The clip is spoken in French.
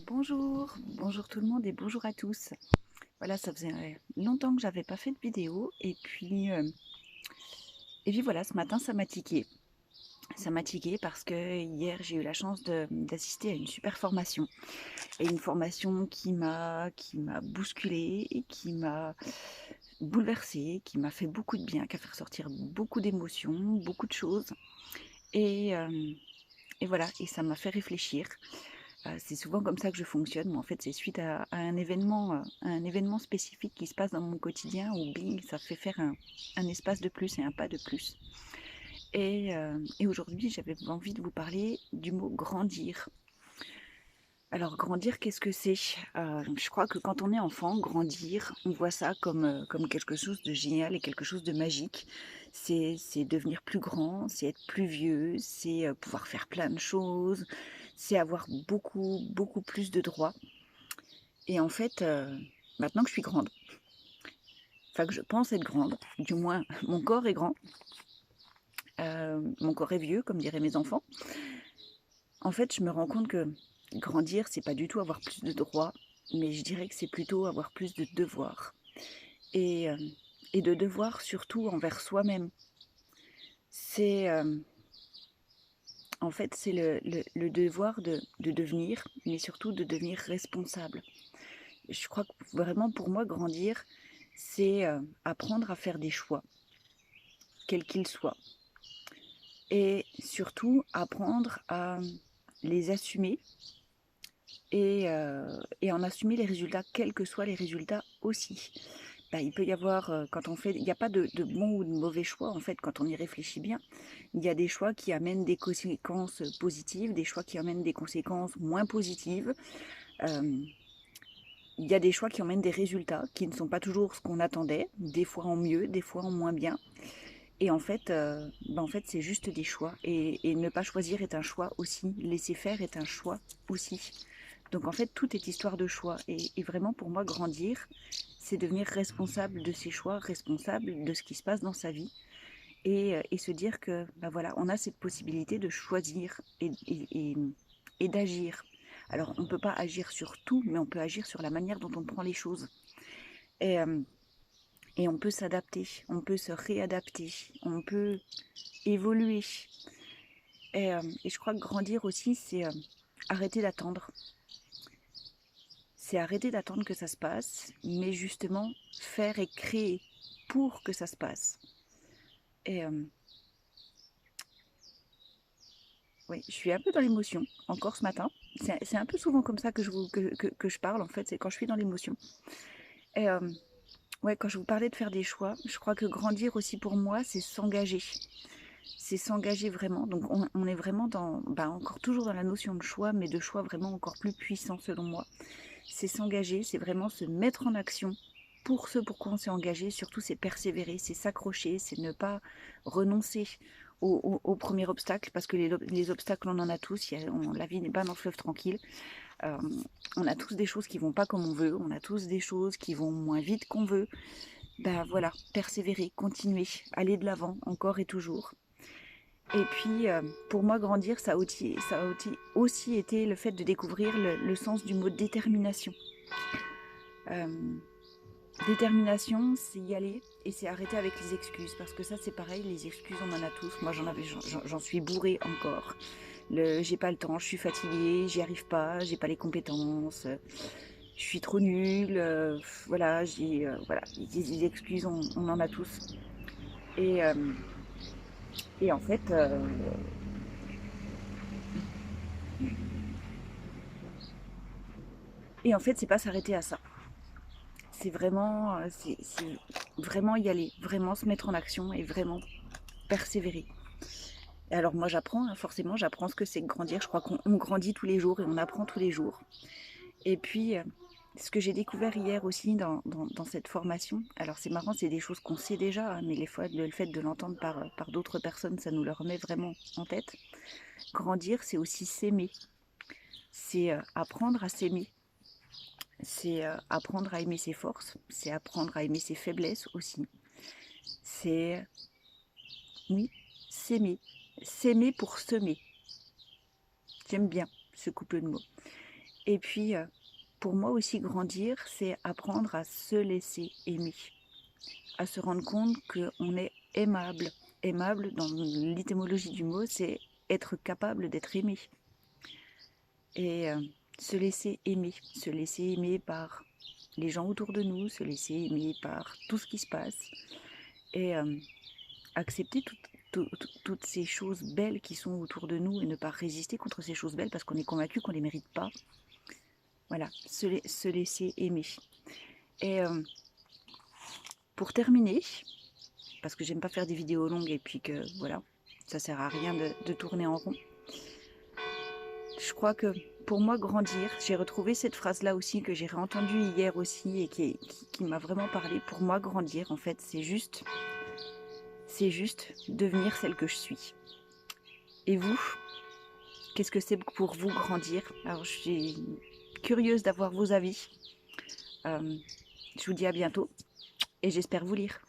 Bonjour tout le monde et bonjour à tous. Voilà, ça faisait longtemps que j'avais pas fait de vidéo et puis voilà, ce matin ça m'a tiqué. Ça m'a tiqué parce que hier j'ai eu la chance d'assister à une super formation et une formation qui m'a bousculée et qui m'a bouleversée, qui m'a fait beaucoup de bien, qui a fait ressortir beaucoup d'émotions, beaucoup de choses et, euh, et voilà, et ça m'a fait réfléchir. C'est souvent comme ça que je fonctionne. Moi, en fait, c'est suite à un événement spécifique qui se passe dans mon quotidien où bing, ça fait faire un espace de plus et un pas de plus. Et aujourd'hui, j'avais envie de vous parler du mot grandir. Alors, grandir, qu'est-ce que c'est? Je crois que quand on est enfant, grandir, on voit ça comme quelque chose de génial et quelque chose de magique. C'est devenir plus grand, c'est être plus vieux, c'est pouvoir faire plein de choses, c'est avoir beaucoup plus de droits. Et en fait, maintenant que je suis grande, enfin que je pense être grande, du moins mon corps est grand, mon corps est vieux, comme diraient mes enfants. En fait, je me rends compte que grandir, c'est pas du tout avoir plus de droits, mais je dirais que c'est plutôt avoir plus de devoirs. Et, euh, et de devoirs surtout envers soi-même. C'est en fait c'est le devoir de devenir, mais surtout de devenir responsable. Je crois que vraiment pour moi grandir, c'est apprendre à faire des choix, quels qu'ils soient. Et surtout apprendre à les assumer et en assumer les résultats, quels que soient les résultats aussi. Bah, il peut y avoir, quand on fait, il n'y a pas de bon ou de mauvais choix en fait quand on y réfléchit bien. Il y a des choix qui amènent des conséquences positives, des choix qui amènent des conséquences moins positives. Euh, il y a des choix qui amènent des résultats qui ne sont pas toujours ce qu'on attendait, des fois en mieux, des fois en moins bien. Et en fait c'est juste des choix. Et ne pas choisir est un choix aussi. Laisser faire est un choix aussi. Donc en fait, tout est histoire de choix. Et vraiment, pour moi, grandir, c'est devenir responsable de ses choix, responsable de ce qui se passe dans sa vie. Et se dire que, bah voilà, on a cette possibilité de choisir et d'agir. Alors, on ne peut pas agir sur tout, mais on peut agir sur la manière dont on prend les choses. Et, euh, et on peut s'adapter, on peut se réadapter, on peut évoluer. Et je crois que grandir aussi, c'est arrêter d'attendre. C'est arrêter d'attendre que ça se passe, mais justement faire et créer pour que ça se passe. Et oui, je suis un peu dans l'émotion, encore ce matin. C'est un peu souvent comme ça que je parle, en fait, c'est quand je suis dans l'émotion. Et ouais, quand je vous parlais de faire des choix, je crois que grandir aussi pour moi, c'est s'engager. C'est s'engager vraiment. Donc on est vraiment dans, bah, encore toujours dans la notion de choix, mais de choix vraiment encore plus puissant selon moi. C'est s'engager, c'est vraiment se mettre en action pour ce pourquoi on s'est engagé. Surtout, c'est persévérer, c'est s'accrocher, c'est ne pas renoncer au premier obstacle, parce que les obstacles, on en a tous. La vie n'est pas un fleuve tranquille. Euh, on a tous des choses qui vont pas comme on veut, on a tous des choses qui vont moins vite qu'on veut. Ben voilà, persévérer, continuer, aller de l'avant encore et toujours. Et puis, pour moi, grandir, ça a aussi été le fait de découvrir le sens du mot détermination. Euh, Détermination, c'est y aller et c'est arrêter avec les excuses. Parce que ça, c'est pareil, les excuses, on en a tous. Moi, j'en suis bourrée encore. J'ai pas le temps, je suis fatiguée, j'y arrive pas, j'ai pas les compétences, je suis trop nulle. Voilà, voilà, les excuses, on en a tous. Et, euh, et en fait, euh, et en fait, c'est pas s'arrêter à ça. C'est vraiment y aller, vraiment se mettre en action et vraiment persévérer. Et alors moi j'apprends, hein, forcément j'apprends ce que c'est que grandir. Je crois qu'on grandit tous les jours et on apprend tous les jours. Et puis ce que j'ai découvert hier aussi dans cette formation, alors c'est marrant, c'est des choses qu'on sait déjà, hein, mais le fait de l'entendre par d'autres personnes, ça nous le remet vraiment en tête. Grandir, c'est aussi s'aimer. C'est apprendre à s'aimer. C'est apprendre à aimer ses forces. C'est apprendre à aimer ses faiblesses aussi. C'est, oui, s'aimer. S'aimer pour semer. J'aime bien ce couple de mots. Et puis, pour moi aussi, grandir, c'est apprendre à se laisser aimer, à se rendre compte qu'on est aimable. Aimable, dans l'étymologie du mot, c'est être capable d'être aimé. Et se laisser aimer par les gens autour de nous, se laisser aimer par tout ce qui se passe. Et accepter toutes ces choses belles qui sont autour de nous et ne pas résister contre ces choses belles parce qu'on est convaincu qu'on ne les mérite pas. Voilà, se laisser aimer. Et pour terminer, parce que j'aime pas faire des vidéos longues et puis que voilà, ça sert à rien de tourner en rond. Je crois que pour moi, grandir, j'ai retrouvé cette phrase-là aussi que j'ai réentendue hier aussi et qui m'a vraiment parlé. Pour moi, grandir, en fait, c'est juste devenir celle que je suis. Et vous, qu'est-ce que c'est pour vous grandir? Alors, je suis curieuse d'avoir vos avis. Je vous dis à bientôt et j'espère vous lire.